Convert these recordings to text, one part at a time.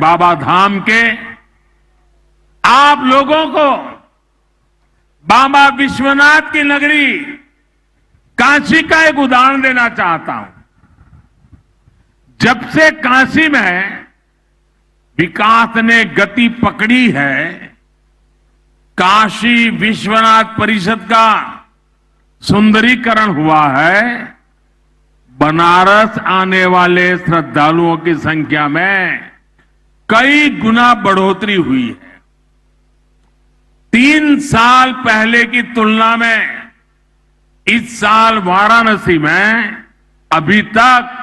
बाबा धाम के आप लोगों को बाबा विश्वनाथ की नगरी काशी का एक उदाहरण देना चाहता हूं। जब से काशी में विकास ने गति पकड़ी है, काशी विश्वनाथ परिषद का सुंदरीकरण हुआ है, बनारस आने वाले श्रद्धालुओं की संख्या में कई गुना बढ़ोतरी हुई है। 3 साल पहले की तुलना में इस साल वाराणसी में अभी तक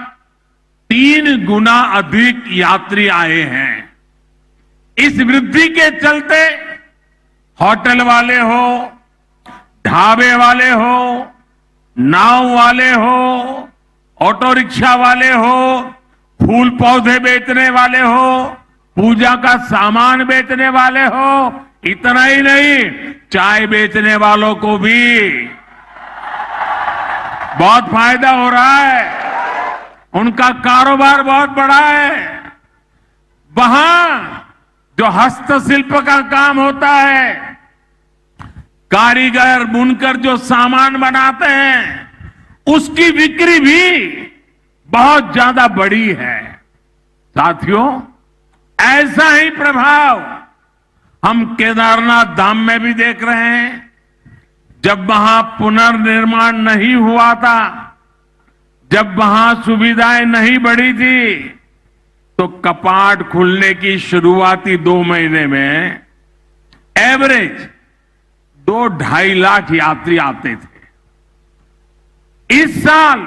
3 गुना अधिक यात्री आए हैं। इस वृद्धि के चलते होटल वाले हो, ढाबे वाले हो, नाव वाले हो, ऑटो रिक्शा वाले हो, फूल पौधे बेचने वाले हो, पूजा का सामान बेचने वाले हो, इतना ही नहीं, चाय बेचने वालों को भी बहुत फायदा हो रहा है। उनका कारोबार बहुत बड़ा है। वहां जो हस्तशिल्प का काम होता है, कारीगर बुनकर जो सामान बनाते हैं, उसकी बिक्री भी बहुत ज्यादा बढ़ी है। साथियों, ऐसा ही प्रभाव हम केदारनाथ धाम में भी देख रहे हैं। जब वहां पुनर्निर्माण नहीं हुआ था, जब वहां सुविधाएं नहीं बढ़ी थी, तो कपाट खुलने की शुरुआती 2 महीने में एवरेज 2-2.5 लाख यात्री आते थे। इस साल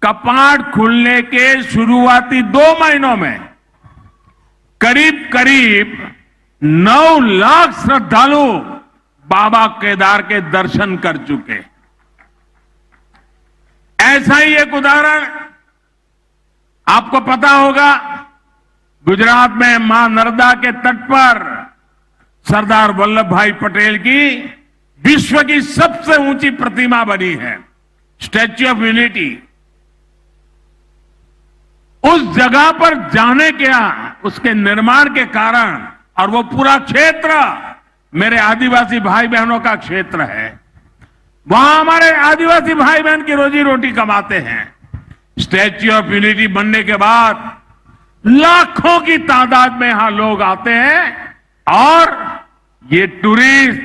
कपाट खुलने के शुरुआती 2 महीनों में करीब करीब 9 लाख श्रद्धालु बाबा केदार के दर्शन कर चुके। ऐसा ही एक उदाहरण आपको पता होगा, गुजरात में मां नर्मदा के तट पर सरदार वल्लभ भाई पटेल की विश्व की सबसे ऊंची प्रतिमा बनी है, स्टैच्यू ऑफ यूनिटी। उस जगह पर जाने क्या, उसके निर्माण के कारण, और वो पूरा क्षेत्र मेरे आदिवासी भाई बहनों का क्षेत्र है। वहां हमारे आदिवासी भाई बहन की रोजी रोटी कमाते हैं। स्टैच्यू ऑफ यूनिटी बनने के बाद लाखों की तादाद में यहां लोग आते हैं और ये टूरिस्ट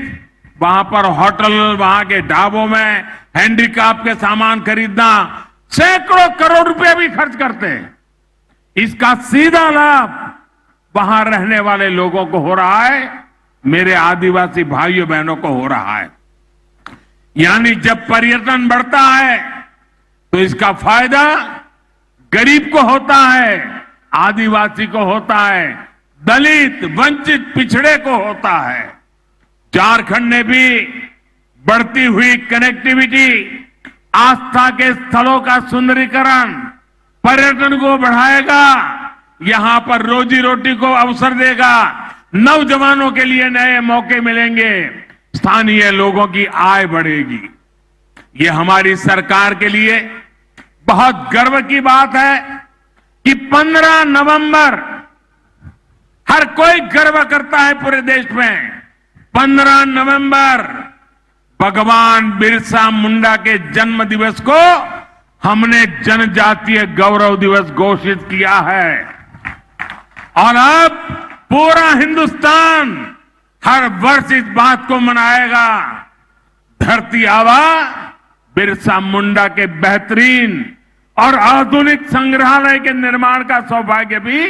वहां पर होटल, वहां के ढाबों में हैंडीक्राफ्ट के सामान खरीदना, सैकड़ों करोड़ रुपए भी खर्च करते हैं। इसका सीधा लाभ वहां रहने वाले लोगों को हो रहा है, मेरे आदिवासी भाइयों बहनों को हो रहा है। यानी जब पर्यटन बढ़ता है तो इसका फायदा गरीब को होता है, आदिवासी को होता है, दलित, वंचित, पिछड़े को होता है। झारखंड ने भी बढ़ती हुई कनेक्टिविटी, आस्था के स्थलों का सुंदरीकरण पर्यटन को बढ़ाएगा, यहां पर रोजी रोटी को अवसर देगा, नौजवानों के लिए नए मौके मिलेंगे, स्थानीय लोगों की आय बढ़ेगी। ये हमारी सरकार के लिए बहुत गर्व की बात है कि 15 नवंबर हर कोई गर्व करता है पूरे देश में। 15 नवंबर भगवान बिरसा मुंडा के जन्म दिवस को हमने जनजातीय गौरव दिवस घोषित किया है और अब पूरा हिंदुस्तान हर वर्ष इस बात को मनाएगा। धरती आबा बिरसा मुंडा के बेहतरीन और आधुनिक संग्रहालय के निर्माण का सौभाग्य भी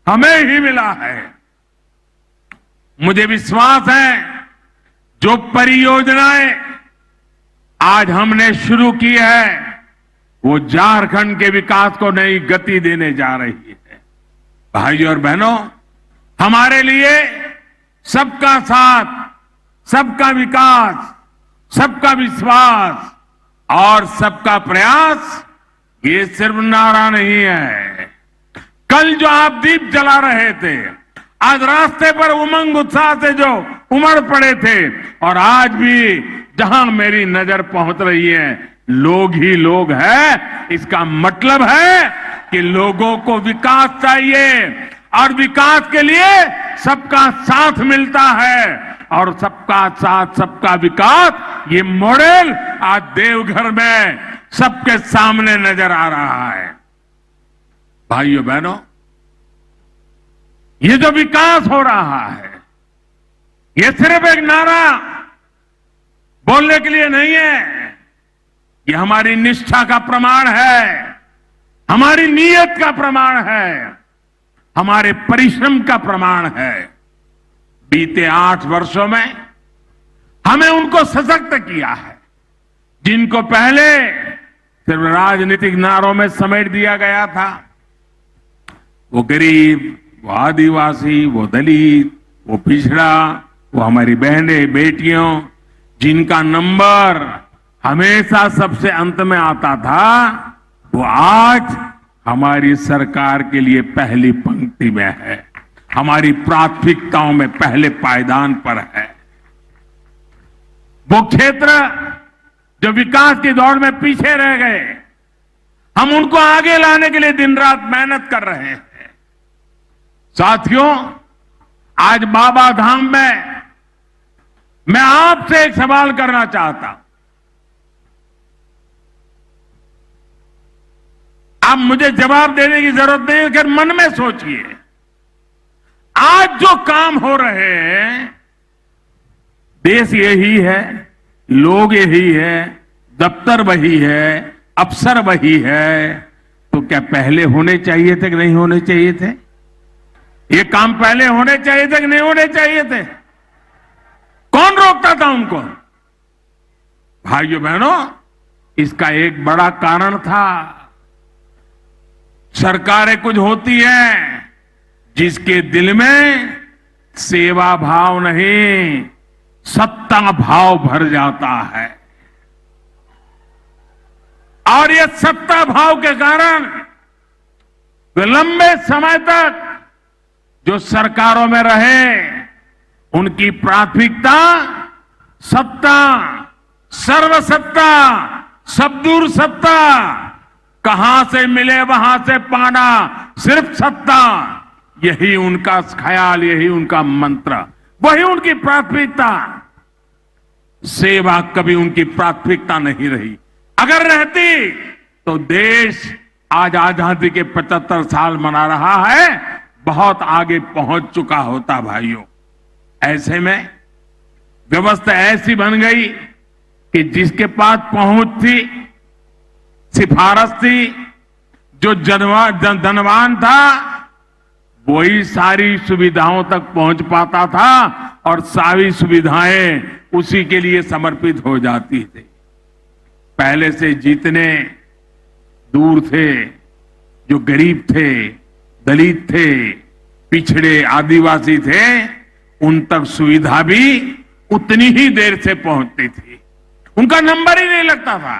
हमें ही मिला है। मुझे विश्वास है जो परियोजनाएं आज हमने शुरू की है वो झारखंड के विकास को नई गति देने जा रही है। भाइयों और बहनों, हमारे लिए सबका साथ, सबका विकास, सबका विश्वास और सबका प्रयास ये सिर्फ नारा नहीं है। कल जो आप दीप जला रहे थे, आज रास्ते पर उमंग उत्साह से जो उमड़ पड़े थे, और आज भी जहां मेरी नजर पहुंच रही है लोग ही लोग हैं, इसका मतलब है कि लोगों को विकास चाहिए, और विकास के लिए सबका साथ मिलता है। और सबका साथ सबका विकास, ये मॉडल आज देवघर में सबके सामने नजर आ रहा है। भाइयों बहनों, ये जो विकास हो रहा है, ये सिर्फ एक नारा बोलने के लिए नहीं है। ये हमारी निष्ठा का प्रमाण है, हमारी नीयत का प्रमाण है, हमारे परिश्रम का प्रमाण है। बीते 8 वर्षों में हमने उनको सशक्त किया है जिनको पहले सिर्फ राजनीतिक नारों में समेट दिया गया था। वो गरीब, वो आदिवासी, वो दलित, वो पिछड़ा, वो हमारी बहनें बेटियों, जिनका नंबर हमेशा सबसे अंत में आता था, वो आज हमारी सरकार के लिए पहली पंक्ति में है, हमारी प्राथमिकताओं में पहले पायदान पर है। वो क्षेत्र जो विकास की दौड़ में पीछे रह गए, हम उनको आगे लाने के लिए दिन रात मेहनत कर रहे हैं। साथियों, आज बाबा धाम में मैं आपसे एक सवाल करना चाहता हूं। आप मुझे जवाब देने की जरूरत नहीं है, लेकिन मन में सोचिए, आज जो काम हो रहे हैं, देश यही है, लोग यही है, दफ्तर वही है, अफसर वही है, तो क्या पहले होने चाहिए थे कि नहीं होने चाहिए थे? ये काम पहले होने चाहिए थे कि नहीं होने चाहिए थे? कौन रोकता था उनको? भाइयों बहनों, इसका एक बड़ा कारण था। सरकारें कुछ होती हैं जिसके दिल में सेवा भाव नहीं, सत्ता भाव भर जाता है, और ये सत्ता भाव के कारण वे लंबे समय तक जो सरकारों में रहे, उनकी प्राथमिकता सत्ता, सर्वसत्ता, सबदूर सत्ता, कहां से मिले वहां से पाना, सिर्फ सत्ता, यही उनका ख्याल, यही उनका मंत्र, वही उनकी प्राथमिकता। सेवा कभी उनकी प्राथमिकता नहीं रही। अगर रहती तो देश आज आजादी के 75 साल मना रहा है, बहुत आगे पहुंच चुका होता। भाइयों, ऐसे में व्यवस्था ऐसी बन गई कि जिसके पास पहुंच थी, सिफारिश थी, जो धनवान था, वही सारी सुविधाओं तक पहुंच पाता था, और सारी सुविधाएं उसी के लिए समर्पित हो जाती थी। पहले से जितने दूर थे, जो गरीब थे, दलित थे, पिछड़े, आदिवासी थे, उन तक सुविधा भी उतनी ही देर से पहुंचती थी, उनका नंबर ही नहीं लगता था।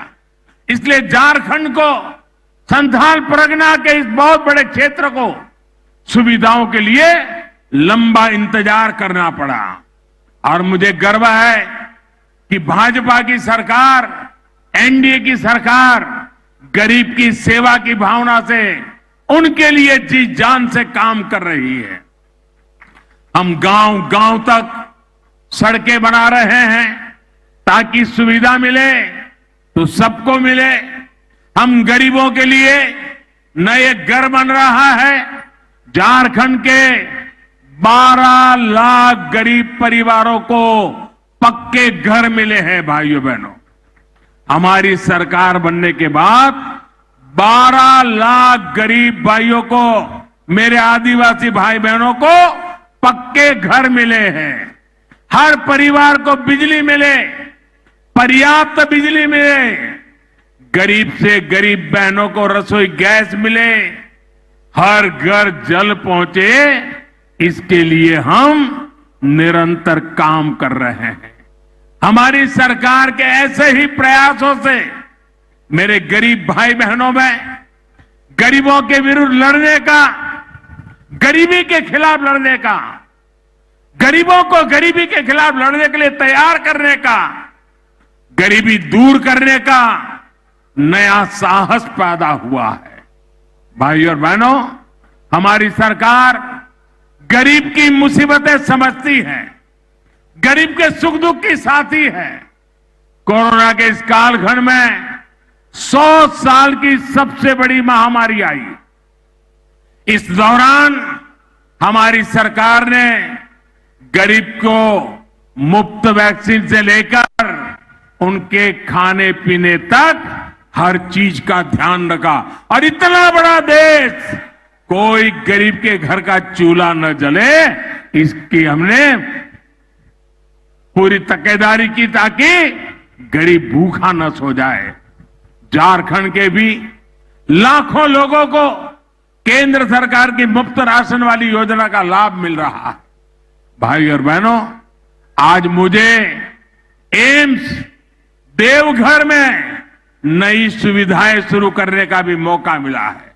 इसलिए झारखंड को, संथाल परगना के इस बहुत बड़े क्षेत्र को सुविधाओं के लिए लंबा इंतजार करना पड़ा। और मुझे गर्व है कि भाजपा की सरकार, एनडीए की सरकार गरीब की सेवा की भावना से उनके लिए जी जान से काम कर रही है। हम गांव गांव तक सड़कें बना रहे हैं ताकि सुविधा मिले तो सबको मिले। हम गरीबों के लिए नए घर बन रहा है। झारखंड के 12 लाख गरीब परिवारों को पक्के घर मिले हैं। भाइयों बहनों, हमारी सरकार बनने के बाद 12 लाख गरीब भाइयों को, मेरे आदिवासी भाई बहनों को पक्के घर मिले हैं। हर परिवार को बिजली मिले, पर्याप्त बिजली मिले, गरीब से गरीब बहनों को रसोई गैस मिले, हर घर जल पहुंचे, इसके लिए हम निरंतर काम कर रहे हैं। हमारी सरकार के ऐसे ही प्रयासों से मेरे गरीब भाई बहनों में गरीबों के विरुद्ध लड़ने का, गरीबी के खिलाफ लड़ने का, गरीबों को गरीबी के खिलाफ लड़ने के लिए तैयार करने का, गरीबी दूर करने का नया साहस पैदा हुआ है। भाइयों और बहनों, हमारी सरकार गरीब की मुसीबतें समझती है, गरीब के सुख दुख की साथी है। कोरोना के इस कालखंड में 100 साल की सबसे बड़ी महामारी आई। इस दौरान हमारी सरकार ने गरीब को मुफ्त वैक्सीन से लेकर उनके खाने पीने तक हर चीज का ध्यान रखा। और इतना बड़ा देश, कोई गरीब के घर का चूल्हा न जले, इसकी हमने पूरी तकेदारी की ताकि गरीब भूखा न सो जाए। झारखंड के भी लाखों लोगों को केंद्र सरकार की मुफ्त राशन वाली योजना का लाभ मिल रहा है। भाई और बहनों, आज मुझे एम्स देवघर में नई सुविधाएं शुरू करने का भी मौका मिला है।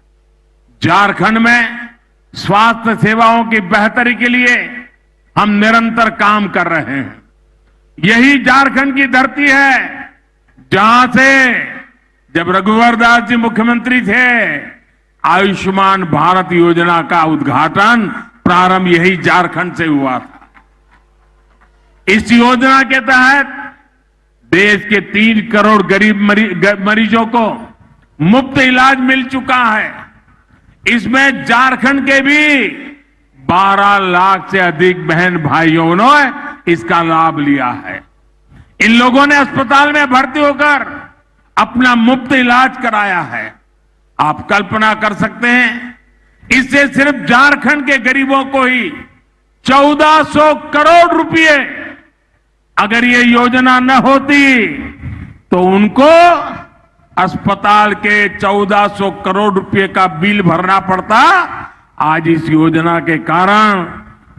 झारखंड में स्वास्थ्य सेवाओं की बेहतरी के लिए हम निरंतर काम कर रहे हैं। यही झारखंड की धरती है जहां से जब रघुवर दास जी मुख्यमंत्री थे, आयुष्मान भारत योजना का उद्घाटन प्रारंभ यही झारखंड से हुआ था। इस योजना के तहत देश के 3 करोड़ गरीब मरीजों को मुफ्त इलाज मिल चुका है। इसमें झारखंड के भी 12 लाख से अधिक बहन भाइयों ने इसका लाभ लिया है। इन लोगों ने अस्पताल में भर्ती होकर अपना मुफ्त इलाज कराया है। आप कल्पना कर सकते हैं, इससे सिर्फ झारखंड के गरीबों को ही 1400 करोड़ रुपए, अगर ये योजना न होती तो उनको अस्पताल के 1400 करोड़ रुपए का बिल भरना पड़ता। आज इस योजना के कारण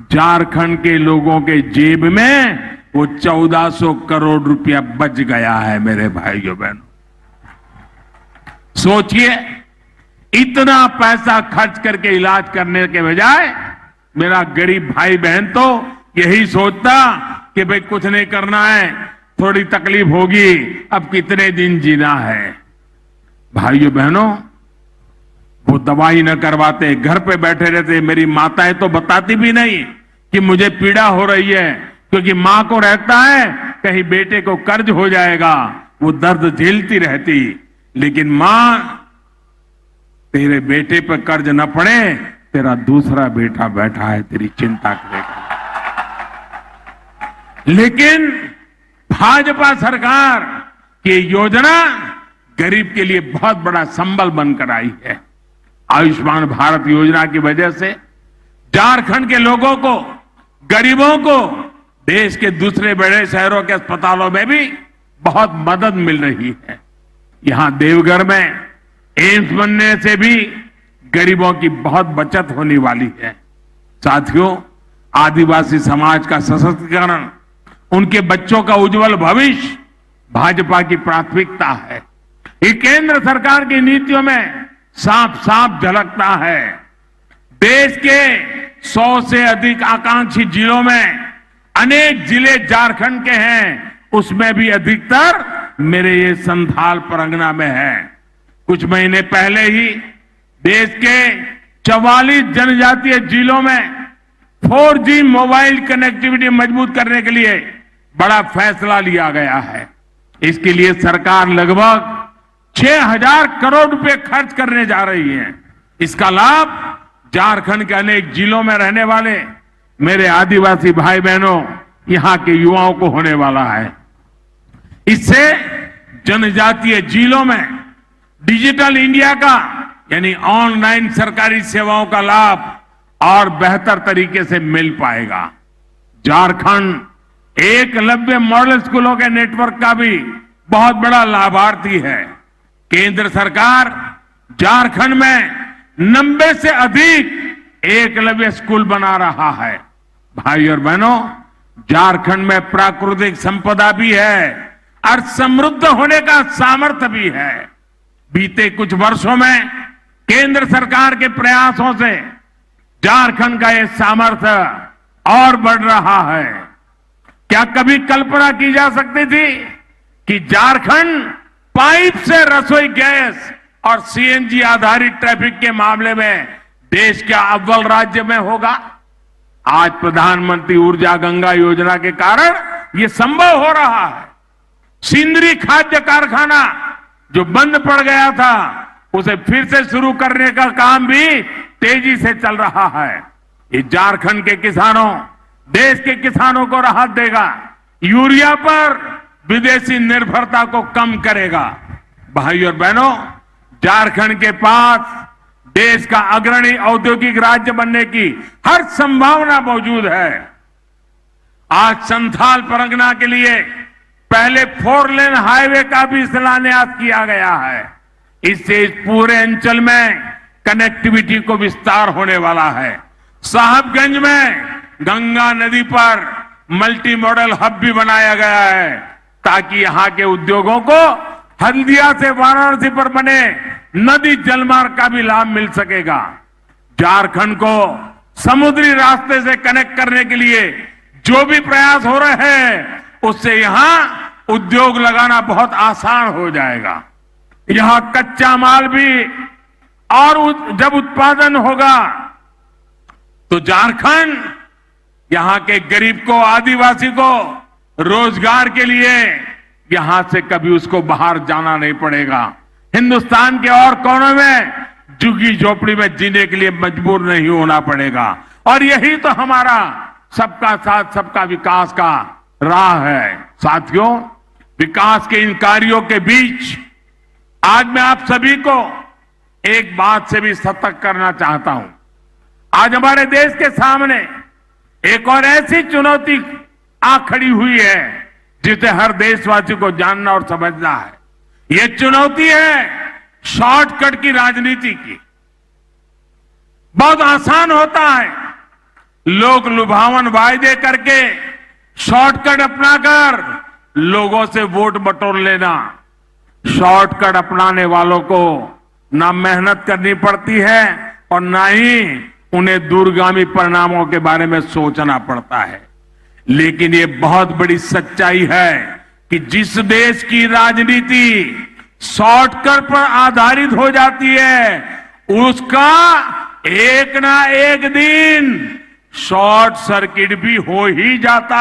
झारखंड के लोगों के जेब में वो 1400 करोड़ रुपया बच गया है। मेरे भाइयों बहनों, सोचिए, इतना पैसा खर्च करके इलाज करने के बजाय मेरा गरीब भाई बहन तो यही सोचता कि भाई कुछ नहीं करना है, थोड़ी तकलीफ होगी, अब कितने दिन जीना है। भाइयों बहनों, वो दवाई न करवाते, घर पे बैठे रहते। मेरी माताएं तो बताती भी नहीं कि मुझे पीड़ा हो रही है, क्योंकि मां को रहता है कहीं बेटे को कर्ज हो जाएगा, वो दर्द झेलती रहती। लेकिन मां, तेरे बेटे पर कर्ज न पड़े, तेरा दूसरा बेटा बैठा है तेरी चिंता करेगा। लेकिन भाजपा सरकार की योजना गरीब के लिए बहुत बड़ा संबल बनकर आई है। आयुष्मान भारत योजना की वजह से झारखंड के लोगों को, गरीबों को देश के दूसरे बड़े शहरों के अस्पतालों में भी बहुत मदद मिल रही है। यहां देवघर में एम्स बनने से भी गरीबों की बहुत बचत होने वाली है। साथियों, आदिवासी समाज का सशक्तिकरण, उनके बच्चों का उज्जवल भविष्य भाजपा की प्राथमिकता है। ये केंद्र सरकार की नीतियों में साफ साफ झलकता है। देश के 100 से अधिक आकांक्षी जिलों में अनेक जिले झारखंड के हैं, उसमें भी अधिकतर मेरे ये संथाल परगना में है। कुछ महीने पहले ही देश के 44 जनजातीय जिलों में 4G मोबाइल कनेक्टिविटी मजबूत करने के लिए बड़ा फैसला लिया गया है। इसके लिए सरकार लगभग 6000 करोड़ रुपए खर्च करने जा रही है। इसका लाभ झारखंड के अनेक जिलों में रहने वाले मेरे आदिवासी भाई बहनों, यहां के युवाओं को होने वाला है। इससे जनजातीय जिलों में डिजिटल इंडिया का, यानी ऑनलाइन सरकारी सेवाओं का लाभ और बेहतर तरीके से मिल पाएगा। झारखंड एकलव्य मॉडल स्कूलों के नेटवर्क का भी बहुत बड़ा लाभार्थी है। केंद्र सरकार झारखंड में 90 से अधिक एकलव्य स्कूल बना रहा है। भाई और बहनों, झारखंड में प्राकृतिक संपदा भी है और समृद्ध होने का सामर्थ्य भी है। बीते कुछ वर्षों में केंद्र सरकार के प्रयासों से झारखंड का यह सामर्थ्य और बढ़ रहा है। क्या कभी कल्पना की जा सकती थी कि झारखंड पाइप से रसोई गैस और सीएनजी आधारित ट्रैफिक के मामले में देश के अव्वल राज्य में होगा? आज प्रधानमंत्री ऊर्जा गंगा योजना के कारण ये संभव हो रहा है। सिंदरी खाद्य कारखाना जो बंद पड़ गया था, उसे फिर से शुरू करने का काम भी तेजी से चल रहा है। ये झारखंड के किसानों, देश के किसानों को राहत देगा, यूरिया पर विदेशी निर्भरता को कम करेगा। भाई और बहनों, झारखंड के पास देश का अग्रणी औद्योगिक राज्य बनने की हर संभावना मौजूद है। आज संथाल परगना के लिए पहले 4 लेन हाईवे का भी शिलान्यास किया गया है। इससे इस पूरे अंचल में कनेक्टिविटी को विस्तार होने वाला है। साहबगंज में गंगा नदी पर मल्टी मॉडल हब भी बनाया गया है, ताकि यहां के उद्योगों को हल्दिया से वाराणसी पर बने नदी जलमार्ग का भी लाभ मिल सकेगा। झारखंड को समुद्री रास्ते से कनेक्ट करने के लिए जो भी प्रयास हो रहे हैं, उससे यहां उद्योग लगाना बहुत आसान हो जाएगा। यहां कच्चा माल भी और जब उत्पादन होगा तो झारखंड यहां के गरीब को, आदिवासी को रोजगार के लिए यहां से कभी उसको बाहर जाना नहीं पड़ेगा। हिंदुस्तान के और कोनों में झुग्गी झोपड़ी में जीने के लिए मजबूर नहीं होना पड़ेगा। और यही तो हमारा सबका साथ सबका विकास का राह है। साथियों, विकास के इन कार्यों के बीच आज मैं आप सभी को एक बात से भी सतर्क करना चाहता हूं। आज हमारे देश के सामने एक और ऐसी चुनौती आ खड़ी हुई है, जिसे हर देशवासी को जानना और समझना है। यह चुनौती है शॉर्टकट की राजनीति की। बहुत आसान होता है लोग लुभावन वायदे करके शॉर्टकट अपनाकर लोगों से वोट बटोर लेना। शॉर्टकट अपनाने वालों को ना मेहनत करनी पड़ती है और ना ही उन्हें दूरगामी परिणामों के बारे में सोचना पड़ता है। लेकिन ये बहुत बड़ी सच्चाई है कि जिस देश की राजनीति शॉर्टकट पर आधारित हो जाती है, उसका एक ना एक दिन शॉर्ट सर्किट भी हो ही जाता है।